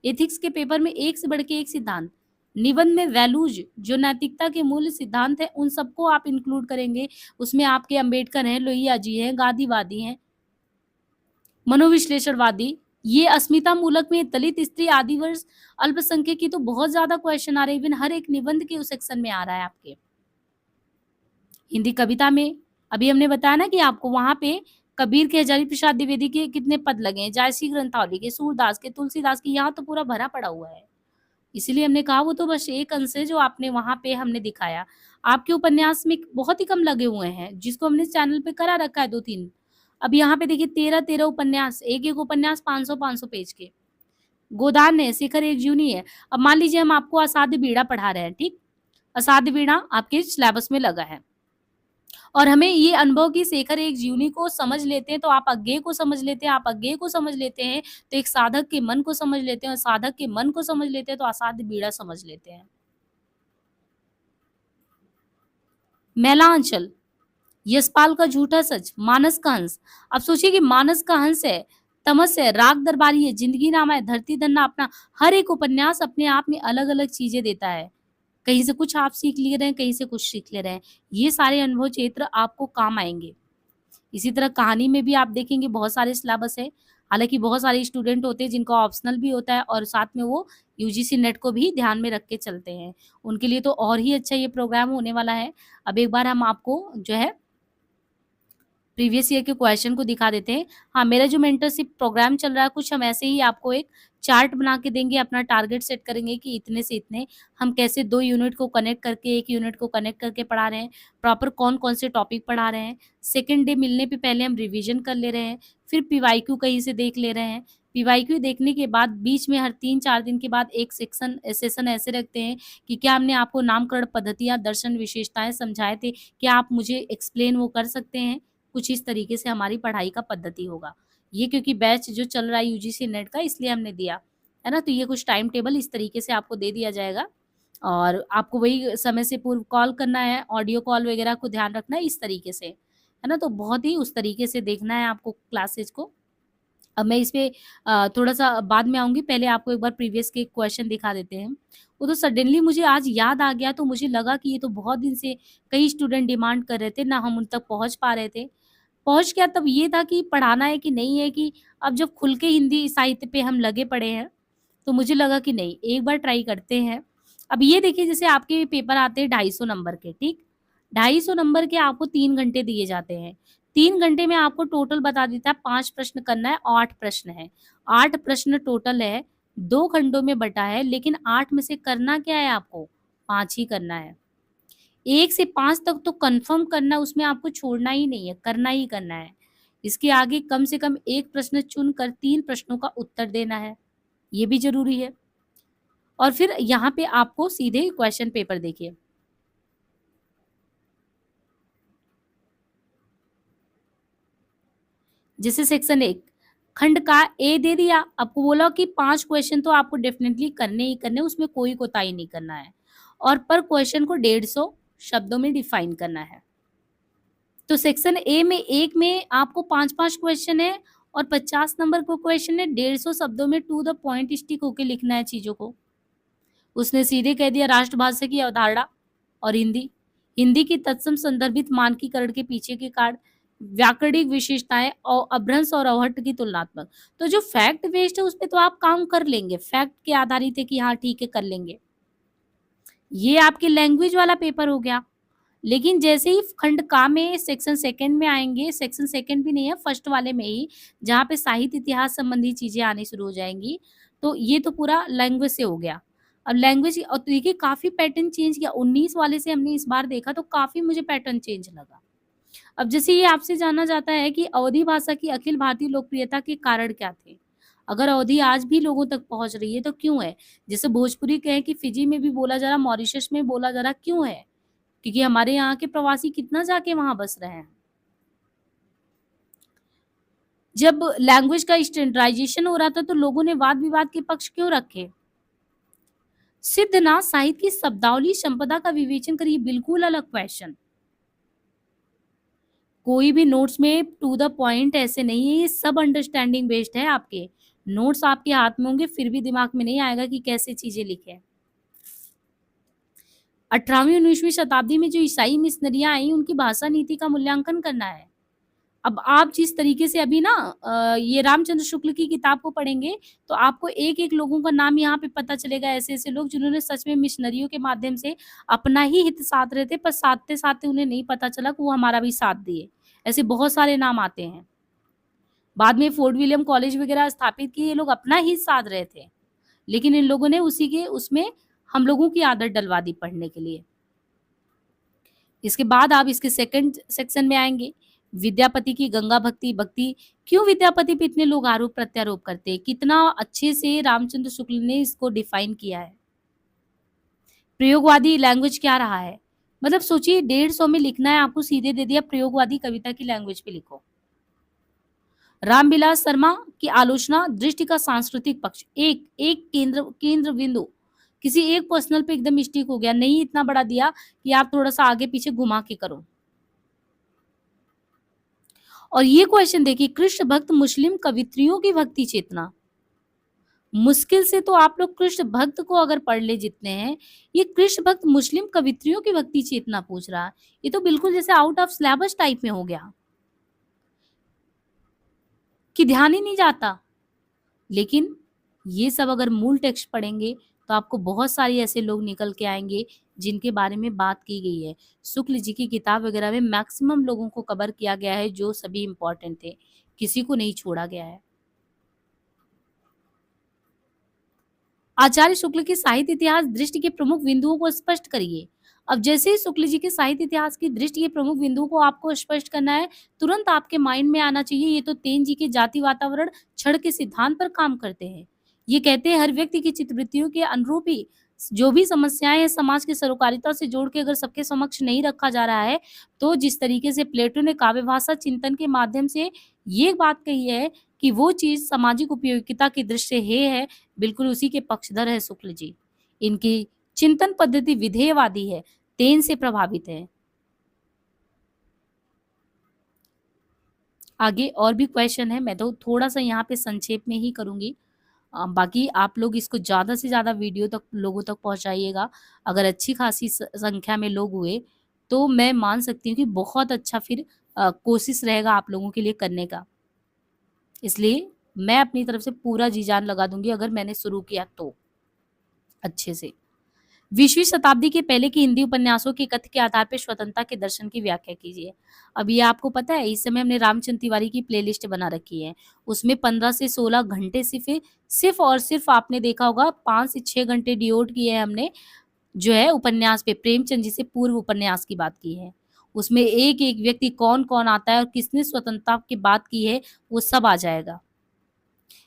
एथिक्स के पेपर में एक से बढ़ के एक सिद्धांत, निबंध में वैल्यूज जो नैतिकता के मूल सिद्धांत हैं उन सबको आप इंक्लूड करेंगे। उसमें आपके अम्बेडकर हैं, लोहिया जी हैं, गांधीवादी हैं, मनोविश्लेषणवादी, ये अस्मिता मूलक में दलित, स्त्री, आदिवासी, अल्पसंख्यक की तो बहुत ज़्यादा क्वेश्चन आ रहे हैं, इवन हर एक निबंध के उस सेक्शन में आ रहा है आपके। हिंदी कविता में अभी हमने बताया ना कि आपको वहाँ पे कबीर के, हजारी प्रसाद द्विवेदी के कितने पद लगे हैं, जायसी ग्रंथावली के, सूरदास के, तुलसीदास के, यहाँ तो पूरा भरा पड़ा हुआ है। इसीलिए हमने कहा वो तो बस एक अंश है जो आपने वहाँ पे हमने दिखाया। आपके उपन्यास में बहुत ही कम लगे हुए हैं, जिसको हमने चैनल पे करा रखा है 2-3। अब यहाँ पे देखिए 13-13 उपन्यास, एक-एक उपन्यास 500-500 पेज के। गोदान है, शिखर एक जूनी है। अब मान लीजिए हम आपको असाध्य बीड़ा पढ़ा रहे हैं, ठीक? असाध्य बीड़ा आपके सिलेबस में लगा है और हमें ये अनुभव कि शेखर एक जीवनी को समझ लेते हैं, तो आप अज्ञेय को समझ लेते हैं, आप अज्ञेय को समझ लेते हैं, तो एक साधक के मन को समझ लेते हैं और साधक के मन को समझ लेते हैं, तो असाध्य बीड़ा समझ लेते हैं। मैलांचल, यशपाल का झूठा सच, मानस का हंस। अब सोचिए कि मानस का हंस है, तमस है, राग दरबारी है, जिंदगी नामा है, धरती धन्ना अपना, हर एक उपन्यास अपने आप में अलग-अलग चीजें देता है। कहीं से कुछ आप सीख ले रहे हैं, कहीं से कुछ सीख ले रहे हैं। ये सारे अनुभव क्षेत्र आपको काम आएँगे। इसी तरह कहानी में भी आप देखेंगे बहुत सारे सिलेबस है। हालाँकि बहुत सारे स्टूडेंट होते हैं जिनका ऑप्शनल भी होता है और साथ में वो यूजीसी नेट को भी ध्यान में रख के चलते हैं। उनके लिए तो और ही अच्छा ये प्रोग्राम होने वाला है। अब एक बार हम आपको जो है प्रीवियस ईयर के क्वेश्चन को दिखा देते हैं। हाँ, मेरा जो मेंटरशिप प्रोग्राम चल रहा है कुछ हम ऐसे ही आपको एक चार्ट बना के देंगे, अपना टारगेट सेट करेंगे कि इतने से इतने हम कैसे 2 यूनिट को कनेक्ट करके 1 यूनिट को कनेक्ट करके पढ़ा रहे हैं, प्रॉपर कौन-कौन से टॉपिक पढ़ा रहे हैं। सेकंड डे मिलने पे पहले हम रिवीजन कर ले रहे हैं, फिर पीवाईक्यू कहीं से देख ले रहे हैं। पीवाईक्यू देखने के बाद बीच में हर 3-4 दिन के बाद एक सेशन ऐसे रखते हैं कि क्या हमने आपको नामकरण पद्धतियाँ, दर्शन, विशेषताएँ समझाए थे, क्या आप मुझे एक्सप्लेन वो कर सकते हैं? कुछ इस तरीके से हमारी पढ़ाई का पद्धति होगा। ये क्योंकि बैच जो चल रहा है यूजीसी नेट का इसलिए हमने दिया, है ना? तो ये कुछ टाइम टेबल इस तरीके से आपको दे दिया जाएगा और आपको वही समय से पूर्व कॉल करना है, ऑडियो कॉल वगैरह को ध्यान रखना है इस तरीके से, है ना? तो बहुत ही उस तरीके से देखना है आपको क्लासेस को। अब मैं इसपे थोड़ा-सा बाद में आऊँगी, पहले आपको एक बार प्रीवियस के क्वेश्चन दिखा देते हैं। वो तो सडनली मुझे आज याद आ गया तो मुझे लगा कि ये तो बहुत दिन से कई स्टूडेंट डिमांड कर रहे थे, ना हम उन तक पहुँच पा रहे थे। पहुँच क्या तब ये था कि पढ़ाना है कि नहीं है कि अब जब खुल के हिंदी साहित्य पे हम लगे पड़े हैं, तो मुझे लगा कि नहीं, एक बार ट्राई करते हैं। अब ये देखिए जैसे आपके पेपर आते हैं 250 नंबर के, ठीक? 250 नंबर के आपको 3 घंटे दिए जाते हैं। 3 घंटे में आपको टोटल बता देता है 5 प्रश्न करना है, 8 प्रश्न है। 8 प्रश्न टोटल है, 2 खंडों में बँटा है, लेकिन 8 में से करना क्या है आपको? 5 ही करना है। 1 से 5 तक तो कन्फर्म करना है, उसमें आपको छोड़ना ही नहीं है, करना ही करना है। इसके आगे कम से कम 1 प्रश्न चुनकर 3 प्रश्नों का उत्तर देना है, ये भी ज़रूरी है। और फिर यहाँ पे आपको सीधे क्वेश्चन पेपर देखिए। जैसे सेक्शन 1 खंड का ए दे दिया, आपको बोला कि 5 क्वेश्चन तो आपको डेफिनिटली करने ही करने हैं, उसमें कोई कोताही नहीं करना है और पर क्वेश्चन को 150 शब्दों में डिफाइन करना है। तो सेक्शन ए में एक में आपको 5-5 क्वेश्चन है और 50 नंबर का क्वेश्चन है, 150 शब्दों में टू द पॉइंट स्टिक होके लिखना है चीज़ों को। उसने सीधे कह दिया राष्ट्रभाषा की अवधारणा और हिंदी, हिंदी की तत्सम संदर्भित मानकीकरण के पीछे के कार्य, व्याकरणिक विशेषताएँ और अभ्रंश और अवहट्ट की तुलनात्मक। तो जो फैक्ट बेस्ड है उसपे तो आप काम कर लेंगे, फैक्ट के आधारित है कि हाँ ठीक है कर लेंगे। ये आपके लैंग्वेज वाला पेपर हो गया। लेकिन जैसे ही खंड का में सेक्शन सेकंड में आएँगे, सेक्शन सेकंड भी नहीं है फर्स्ट वाले में ही, जहाँ पे साहित्य इतिहास संबंधी चीज़ें आनी शुरू हो जाएँगी, तो ये तो पूरा लैंग्वेज से हो गया। अब लैंग्वेज और देखिए काफ़ी पैटर्न चेंज किया, 19 वाले से हमने इस बार देखा तो काफ़ी मुझे पैटर्न चेंज लगा। अब जैसे ये आपसे जाना जाता है कि अवधी भाषा की अखिल भारतीय लोकप्रियता के कारण क्या थे? अगर अवधी आज भी लोगों तक पहुँच रही है तो क्यों है? जैसे भोजपुरी कहें कि फिजी में भी बोला जा रहा, मॉरिशस में बोला जा रहा, क्यों है? क्योंकि हमारे यहाँ के प्रवासी कितना जाके वहाँ बस रहे हैं। जब लैंग्वेज का स्टैंडर्डाइजेशन हो रहा था तो लोगों ने वाद-विवाद के पक्ष क्यों रखे? सिद्धनाथ साहित्य की शब्दावली संपदा का विवेचन करिए, बिल्कुल अलग क्वेश्चन। कोई भी नोट्स में टू द पॉइंट ऐसे नहीं है, ये सब अंडरस्टैंडिंग बेस्ड है आपके। नोट्स आपके हाथ में होंगे फिर भी दिमाग में नहीं आएगा कि कैसे चीज़ें लिखें। 18वीं 19वीं शताब्दी में जो ईसाई मिशनरियाँ आई उनकी भाषा नीति का मूल्यांकन करना है। अब आप जिस तरीके से अभी ना ये रामचंद्र शुक्ल की किताब को पढ़ेंगे, तो आपको एक-एक लोगों का नाम यहाँ पे पता चलेगा, ऐसे-ऐसे लोग जिन्होंने सच में मिशनरियों के माध्यम से अपना ही हित साध रहे थे, पर साधते-साधते उन्हें नहीं पता चला कि वो हमारा भी साथ दिए। ऐसे बहुत सारे नाम आते हैं। बाद में फोर्ट विलियम कॉलेज वगैरह स्थापित किए, ये लोग अपना ही साध रहे थे। लेकिन इन लोगों ने उसी के उसमें हम लोगों की आदत डलवा दी पढ़ने के लिए। इसके बाद आप इसके सेकंड सेक्शन में आएँगे, विद्यापति की गंगा भक्ति भक्ति क्यों विद्यापति पे इतने लोग आरोप-प्रत्यारोप करते हैं? कितना अच्छे से रामचंद्र शुक्ल ने इसको डिफाइन किया है। प्रयोगवादी लैंग्वेज क्या रहा है? मतलब सोचिए 150 में लिखना है, आपको सीधे दे दिया प्रयोगवादी कविता की लैंग्वेज पे लिखो। रामविलास शर्मा की आलोचना दृष्टि का सांस्कृतिक पक्ष, एक एक केंद्र केंद्र बिंदु, किसी एक पर्सनल पे एकदम स्टिक हो गया, नहीं इतना बड़ा दिया कि आप थोड़ा-सा आगे-पीछे घुमा के करो। और ये क्वेश्चन देखिए, कृष्ण भक्त मुस्लिम कवित्रियों की भक्ति चेतना। मुश्किल से तो आप लोग कृष्ण भक्त को अगर पढ़ ले जितने हैं, ये कृष्ण भक्त मुस्लिम कवित्रियों की भक्ति चेतना पूछ रहा है। ये तो बिल्कुल जैसे आउट ऑफ सिलेबस टाइप में हो गया, कि ध्यान ही नहीं जाता। लेकिन ये सब अगर मूल टेक्स्ट पढ़ेंगे, तो आपको बहुत सारे ऐसे लोग निकल के आएँगे, जिनके बारे में बात की गई है। शुक्ल जी की किताब वगैरह में मैक्सिमम लोगों को कवर किया गया है, जो सभी इम्पोर्टेंट थे। किसी को नहीं छोड़ा गया है। आचार्य शुक्ल के साहित्य इतिहास दृष्टि के प्रमुख बिंदुओं को स्पष्ट करिए। अब जैसे ही शुक्ल जी के साहित्य इतिहास की दृष्टि के प्रमुख बिंदुओं को आपको स्पष्ट करना है, तुरंत आपके माइंड में आना चाहिए, ये तो तेन जी के जाति वातावरण क्षण के सिद्धांत पर काम करते हैं। ये कहते हैं हर व्यक्ति की चित्तवृत्तियों के अनुरूप ही जो भी समस्याएं हैं समाज की सरोकारिता से जोड़ के अगर सबके समक्ष नहीं रखा जा रहा है, तो जिस तरीके से प्लेटो ने काव्य भाषा चिंतन के माध्यम से ये बात कही है कि वो चीज सामाजिक उपयोगिता की दृष्टि से है, बिल्कुल उसी के पक्षधर है शुक्ल जी। इनकी चिंतन पद्धति विधेयवादी है, तेन से प्रभावित है। आगे और भी क्वेश्चन है, मैं तो थोड़ा-सा यहाँ पे संक्षेप में ही करूँगी। बाकी आप लोग इसको ज़्यादा से ज़्यादा वीडियो तक लोगों तक पहुँचाइएगा। अगर अच्छी खासी संख्या में लोग हुए, तो मैं मान सकती हूँ कि बहुत अच्छा फिर कोशिश रहेगा आप लोगों के लिए करने का। इसलिए मैं अपनी तरफ से पूरा जी-जान लगा दूँगी अगर मैंने शुरू किया तो, अच्छे से। 20वीं शताब्दी के पहले के हिंदी उपन्यासों के कथ्य के आधार पर स्वतंत्रता के दर्शन की व्याख्या कीजिए। अब ये आपको पता है, इस समय हमने रामचंद्र तिवारी की प्लेलिस्ट बना रखी है। उसमें 15 से 16 घंटे सिर्फ़ और सिर्फ़ आपने देखा होगा 5 से 6 घंटे डिवोट किए हैं हमने, जो है उपन्यास पे, प्रेमचंद जी से पूर्व उपन्यास की बात की है। उसमें एक-एक व्यक्ति कौन-कौन आता है और किसने स्वतंत्रता की बात की है, वो सब आ जाएगा।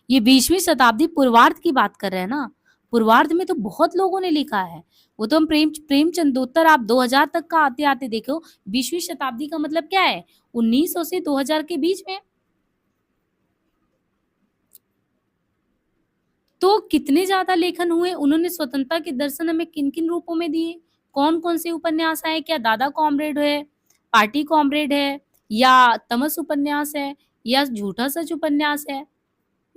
ये 20वीं शताब्दी पूर्वार्ध की बात कर रहे हैं ना, पूर्वार्ध में तो बहुत लोगों ने लिखा है। वो तो हम प्रेमचंदोत्तर आप 2000 तक का आते-आते देखो, 20वीं शताब्दी का मतलब क्या है? 1900 से 2000 के बीच में। तो कितने ज़्यादा लेखन हुए, उन्होंने स्वतंत्रता के दर्शन हमें किन-किन रूपों में दिए? कौन-कौन से उपन्यास आए? क्या दादा कॉमरेड है, पार्टी कॉमरेड है, या तमस उपन्यास है, या झूठा सच उपन्यास है,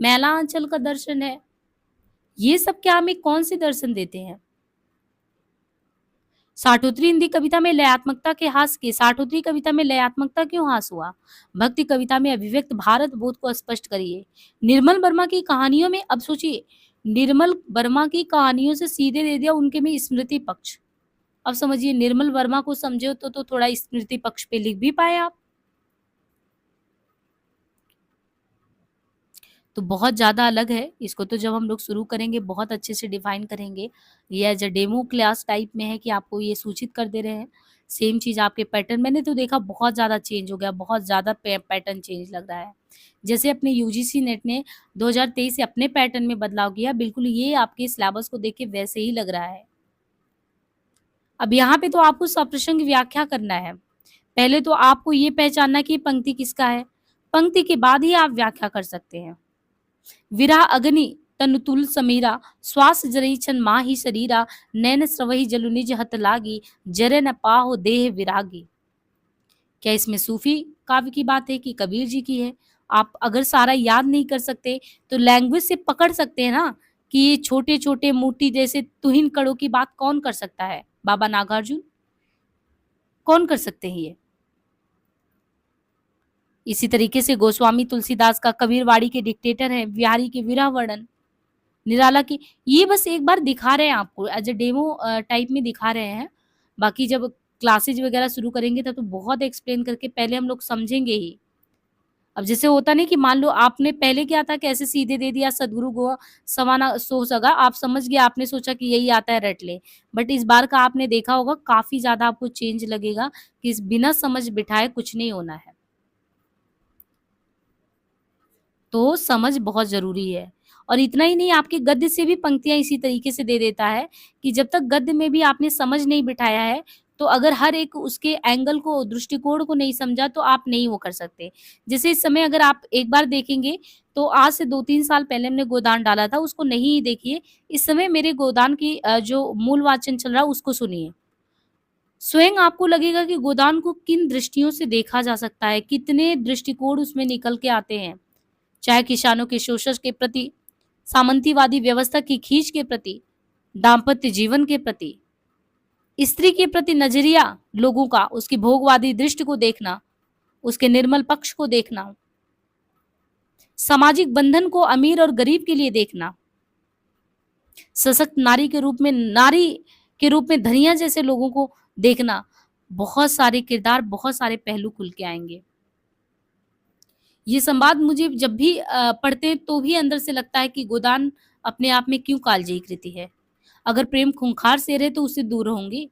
मैला आंचल का दर्शन है? ये सब क्या हमें कौन-से दर्शन देते हैं? साठोत्तरी हिंदी कविता में लयात्मकता के हास के साठोत्तरी कविता में लयात्मकता क्यों हास हुआ? भक्ति कविता में अभिव्यक्त भारत बोध को स्पष्ट करिए। निर्मल वर्मा की कहानियों में, अब सोचिए, निर्मल वर्मा की कहानियों से सीधे दे दिया उनके में स्मृति पक्ष। अब समझिए, निर्मल वर्मा को समझे हो तो थोड़ा स्मृति पक्ष पे लिख भी पाए आप। तो बहुत ज़्यादा अलग है। इसको तो जब हम लोग शुरू करेंगे बहुत अच्छे से डिफाइन करेंगे। ये as a demo class type में है कि आपको ये सूचित कर दे रहे हैं। सेम चीज़ आपके पैटर्न मैंने तो देखा बहुत ज़्यादा चेंज हो गया, बहुत ज़्यादा पैटर्न चेंज लग रहा है। जैसे अपने यूजीसी नेट ने 2023 से अपने पैटर्न में बदलाव किया, बिल्कुल ये आपके सिलेबस को देख के वैसे ही लग रहा है। अब यहाँ पे तो आपको सप्रसंग व्याख्या करना है। पहले तो आपको ये पहचानना कि ये पंक्ति किसका है। पंक्ति के बाद ही आप व्याख्या कर सकते हैं। विरह अग्नि तनुतुल समीरा, श्वास जरई छन माही शरीरा, नैन स्रवहि जलु निज हत लागी, जरे न पाहो देह विरागी। क्या इसमें सूफी काव्य की बात है कि कबीर जी की है? आप अगर सारा याद नहीं कर सकते, तो लैंग्वेज से पकड़ सकते हैं ना, कि ये छोटे-छोटे मोती जैसे तुहिन कणों की बात कौन कर सकता है? बाबा नागार्जुन? कौन कर सकते हैं ये? इसी तरीके से गोस्वामी तुलसीदास का कबीरवाड़ी के डिक्टेटर हैं, बिहारी के विरह वर्णन, निराला की, ये बस एक बार दिखा रहे हैं आपको एज़ अ डेमो टाइप में दिखा रहे हैं। बाकी जब क्लासेज़ वगैरह शुरू करेंगे तब तो बहुत एक्सप्लेन करके पहले हम लोग समझेंगे ही। अब जैसे होता नहीं कि मान लो आपने पहले क्या था, कैसे सीधे दे दिया सद्गुरु गो समाना सो सगा, आप समझ गए, आपने सोचा कि यही आता है रट ले। बट इस बार का आपने देखा होगा काफ़ी ज़्यादा आपको चेंज लगेगा कि इस बिना समझ बिठाए कुछ नहीं होना है। तो समझ बहुत ज़रूरी है। और इतना ही नहीं, आपके गद्य से भी पंक्तियाँ इसी तरीके से दे देता है कि जब तक गद्य में भी आपने समझ नहीं बिठाया है, तो अगर हर एक उसके एंगल को, दृष्टिकोण को नहीं समझा तो आप नहीं वो कर सकते। जैसे इस समय अगर आप एक बार देखेंगे तो आज से 2-3 साल पहले हमने गोदान डाला था, उसको नहीं देखिए। इस समय मेरे गोदान की जो मूल वाचन चल रहा है उसको सुनिए। स्वयं आपको लगेगा कि गोदान को किन दृष्टियों से देखा जा सकता है, कितने दृष्टिकोण उसमें निकल के आते हैं। चाहे किसानों के शोषण के प्रति, सामंतीवादी व्यवस्था की खींच के प्रति, दाम्पत्य जीवन के प्रति, स्त्री के प्रति नजरिया लोगों का, उसकी भोगवादी दृष्टि को देखना, उसके निर्मल पक्ष को देखना, सामाजिक बंधन को अमीर और गरीब के लिए देखना, सशक्त नारी के रूप में धनिया जैसे लोगों को देखना, बहुत सारे किरदार, बहुत सारे पहलू खुल के आएंगे। ये संवाद मुझे जब भी पढ़ते हैं तो भी अंदर से लगता है कि गोदान अपने आप में क्यों कालजयी कृति है। अगर प्रेम खूंखार शेर है तो उससे दूर रहूँगी।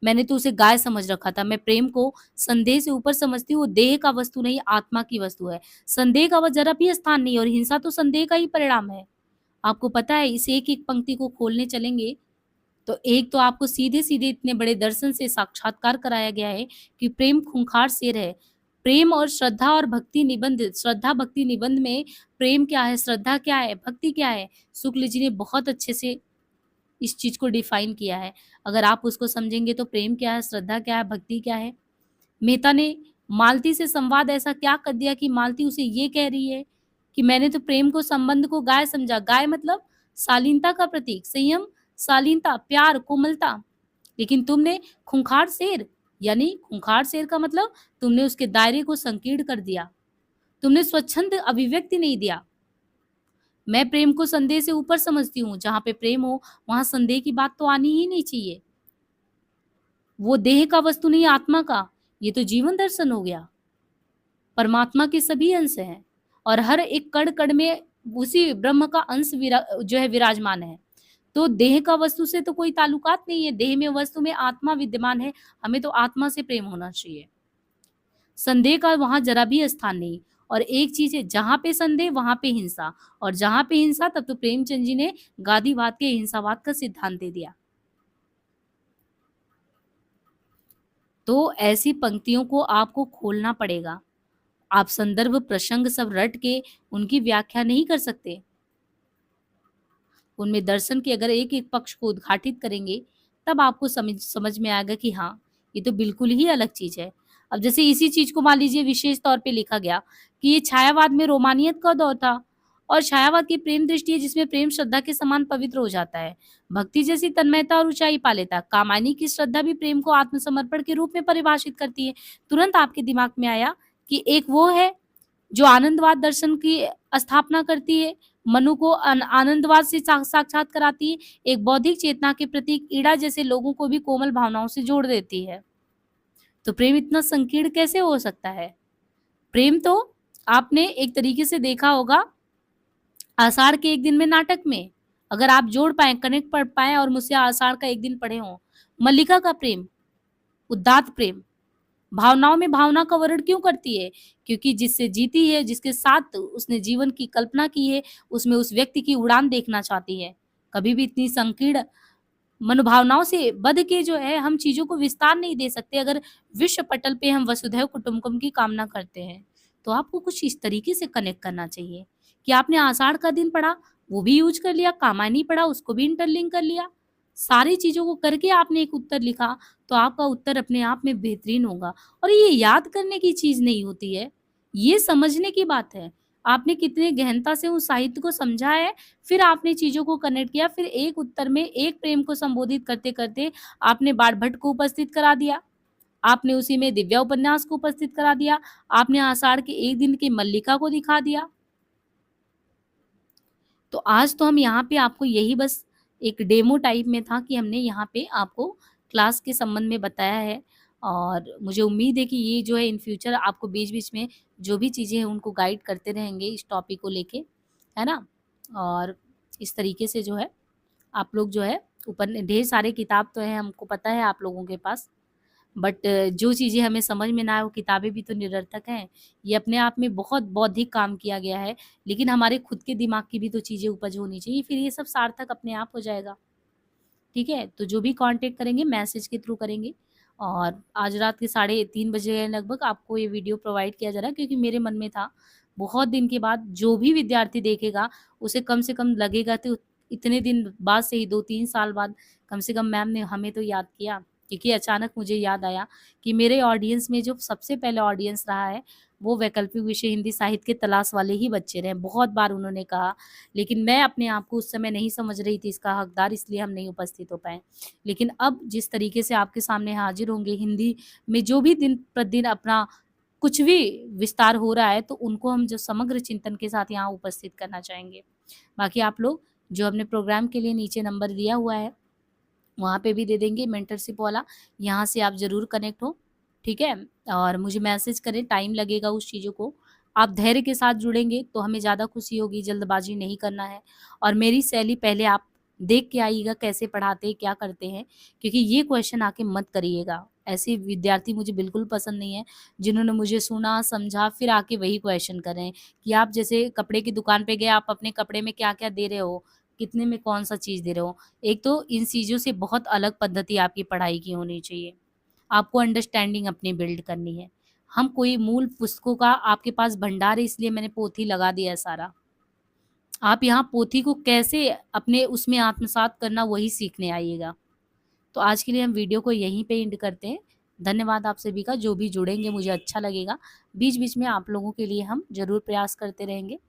मैंने तो उसे गाय समझ रखा था। मैं प्रेम को संदेह से ऊपर समझती हूँ, वो देह का वस्तु नहीं, आत्मा की वस्तु है। संदेह का वह ज़रा भी स्थान नहीं, और हिंसा तो संदेह का ही परिणाम है। आपको पता है, इस एक-एक पंक्ति को खोलने चलेंगे तो एक तो आपको सीधे-सीधे इतने बड़े दर्शन से साक्षात्कार कराया गया है कि प्रेम खूंखार शेर है। प्रेम और श्रद्धा और भक्ति निबंध, श्रद्धा भक्ति निबंध में प्रेम क्या है, श्रद्धा क्या है, भक्ति क्या है, शुक्ल जी ने बहुत अच्छे से इस चीज़ को डिफाइन किया है। अगर आप उसको समझेंगे तो प्रेम क्या है, श्रद्धा क्या है, भक्ति क्या है। मेहता ने मालती से संवाद ऐसा क्या कर दिया कि मालती उसे ये कह रही है कि मैंने तो प्रेम को, संबंध को गाय समझा। गाय मतलब शालीनता का प्रतीक, संयम, शालीनता, प्यार, कोमलता। लेकिन तुमने खूंखार शेर, यानी खूंखार शेर का मतलब तुमने उसके दायरे को संकीर्ण कर दिया। तुमने स्वच्छंद अभिव्यक्ति नहीं दिया। मैं प्रेम को संदेह से ऊपर समझती हूँ। जहाँ पे प्रेम हो वहाँ संदेह की बात तो आनी ही नहीं चाहिए। वो देह का वस्तु नहीं, आत्मा का। ये तो जीवन दर्शन हो गया। परमात्मा के सभी अंश हैं और हर एक कण-कण में उसी ब्रह्म का अंश जो है विराजमान है। तो देह का वस्तु से तो कोई ताल्लुकात नहीं है। देह में, वस्तु में आत्मा विद्यमान है। हमें तो आत्मा से प्रेम होना चाहिए। संदेह का वहाँ ज़रा भी स्थान नहीं। और एक चीज़ है, जहाँ पे संदेह वहाँ पे हिंसा, और जहाँ पे हिंसा तब तो प्रेमचंद जी ने गांधीवाद के हिंसावाद का सिद्धांत दे दिया। तो ऐसी पंक्तियों को आपको खोलना पड़ेगा। आप संदर्भ, प्रसंग सब रट के उनकी व्याख्या नहीं कर सकते। उनमें दर्शन के अगर एक-एक पक्ष को उद्घाटित करेंगे, तब आपको समझ में आएगा कि हाँ, ये तो बिल्कुल ही अलग चीज़ है। अब जैसे इसी चीज़ को मान लीजिए विशेष तौर पे लिखा गया कि ये छायावाद में रोमानियत का दौर था, और छायावाद की प्रेम दृष्टि है जिसमें प्रेम श्रद्धा के समान पवित्र हो जाता है। भक्ति जैसी तन्मयता और ऊँचाई पा लेता है। कामायनी की श्रद्धा भी प्रेम को आत्मसमर्पण के रूप में परिभाषित करती है। तुरंत आपके दिमाग में आया कि एक वो है जो आनंदवाद दर्शन की स्थापना करती है, मनु को आनंदवाद से साक्षात कराती है, एक बौद्धिक चेतना के प्रतीक ईड़ा जैसे लोगों को भी कोमल भावनाओं से जोड़ देती है। तो प्रेम इतना संकीर्ण कैसे हो सकता है? प्रेम तो आपने एक तरीके से देखा होगा आषाढ़ के एक दिन में नाटक में, अगर आप जोड़ पाएँ, कनेक्ट पढ़ पाएँ और मुझसे आषाढ़ का एक दिन पढ़े हों। मल्लिका का प्रेम, उदात्त प्रेम, भावनाओं में भावना का वर्णन क्यों करती है? क्योंकि जिससे जीती है, जिसके साथ उसने जीवन की कल्पना की है, उसमें उस व्यक्ति की उड़ान देखना चाहती है। कभी भी इतनी संकीर्ण मनोभावनाओं से बध के जो है हम चीज़ों को विस्तार नहीं दे सकते। अगर विश्व पटल पे हम वसुधैव कुटुम्बकम की कामना करते हैं, तो आपको कुछ इस तरीके से कनेक्ट करना चाहिए कि आपने आषाढ़ का दिन पढ़ा, वो भी यूज़ कर लिया, कामायनी पढ़ा, उसको भी इंटरलिंक कर लिया। सारी चीज़ों को करके आपने एक उत्तर लिखा, तो आपका उत्तर अपने आप में बेहतरीन होगा। और ये याद करने की चीज़ नहीं होती है, ये समझने की बात है। आपने कितने गहनता से उस साहित्य को समझा है, फिर आपने चीज़ों को कनेक्ट किया, फिर एक उत्तर में एक प्रेम को संबोधित करते-करते आपने बाण भट्ट को उपस्थित करा दिया। आपने उसी में दिव्या उपन्यास को उपस्थित करा दिया, आपने आषाढ़ के 1 दिन की मल्लिका को दिखा दिया। तो आज तो हम यहाँ पे आपको यही बस एक डेमो टाइप में था कि हमने यहाँ पे आपको क्लास के संबंध में बताया है, और मुझे उम्मीद है कि ये जो है इन फ्यूचर आपको बीच-बीच में जो भी चीज़ें हैं उनको गाइड करते रहेंगे इस टॉपिक को लेके, है ना? और इस तरीके से जो है आप लोग जो है ढेर सारे किताब तो हैं, हमको पता है आप लोगों के पास, बट जो चीज़ें हमें समझ में ना आए वो किताबें भी तो निरर्थक हैं। ये अपने आप में बहुत बौद्धिक काम किया गया है, लेकिन हमारे खुद के दिमाग की भी तो चीज़ें उपज होनी चाहिए, फिर ये सब सार्थक अपने आप हो जाएगा। ठीक है? तो जो भी कॉन्टैक्ट करेंगे मैसेज के थ्रू करेंगे, और आज रात के साढ़े 3 बजे लगभग आपको ये वीडियो प्रोवाइड किया जा रहा है, क्योंकि मेरे मन में था, बहुत दिन के बाद जो भी विद्यार्थी देखेगा उसे कम से कम लगेगा तो इतने दिन बाद से ही 2-3 साल बाद कम से कम मैम ने हमें तो याद किया। क्योंकि अचानक मुझे याद आया कि मेरे ऑडियंस में जो सबसे पहले ऑडियंस रहा है, वो वैकल्पिक विषय हिंदी साहित्य के तलाश वाले ही बच्चे रहे। बहुत बार उन्होंने कहा, लेकिन मैं अपने आप को उस समय नहीं समझ रही थी इसका हकदार, इसलिए हम नहीं उपस्थित हो पाए। लेकिन अब जिस तरीके से आपके सामने हाजिर होंगे, हिंदी में जो भी दिन प्रतिदिन अपना कुछ भी विस्तार हो रहा है, तो उनको हम जो समग्र चिंतन के साथ यहाँ उपस्थित करना चाहेंगे। बाकी आप लोग जो अपने प्रोग्राम के लिए नीचे नंबर दिया हुआ है, वहाँ पे भी दे देंगे मेंटरशिप वाला, यहाँ से आप ज़रूर कनेक्ट हो, ठीक है? और मुझे मैसेज करें, टाइम लगेगा उस चीज़ों को। आप धैर्य के साथ जुड़ेंगे तो हमें ज़्यादा खुशी होगी, जल्दबाज़ी नहीं करना है, और मेरी शैली पहले आप देख के आइएगा कैसे पढ़ाते हैं, क्या करते हैं, क्योंकि ये क्वेश्चन आके मत करिएगा। ऐसे विद्यार्थी मुझे बिल्कुल पसंद नहीं है, जिन्होंने मुझे सुना, समझा, फिर आके वही क्वेश्चन करें कि आप जैसे कपड़े की दुकान पे गए, आप अपने कपड़े में क्या-क्या दे रहे हो, कितने में कौन-सा चीज़ दे रहे हो। एक तो इन चीज़ों से बहुत अलग पद्धति आपकी पढ़ाई की होनी चाहिए। आपको अंडरस्टैंडिंग अपनी बिल्ड करनी है। हम कोई मूल पुस्तकों का आपके पास भंडार है इसलिए मैंने पोथी लगा दिया है सारा। आप यहाँ पोथी को कैसे अपने उसमें आत्मसात करना वही सीखने आइएगा। तो आज के लिए हम वीडियो को यहीं पे एंड करते हैं। धन्यवाद आप सभी का, जो भी जुड़ेंगे मुझे अच्छा लगेगा। बीच-बीच में आप लोगों के लिए हम ज़रूर प्रयास करते रहेंगे।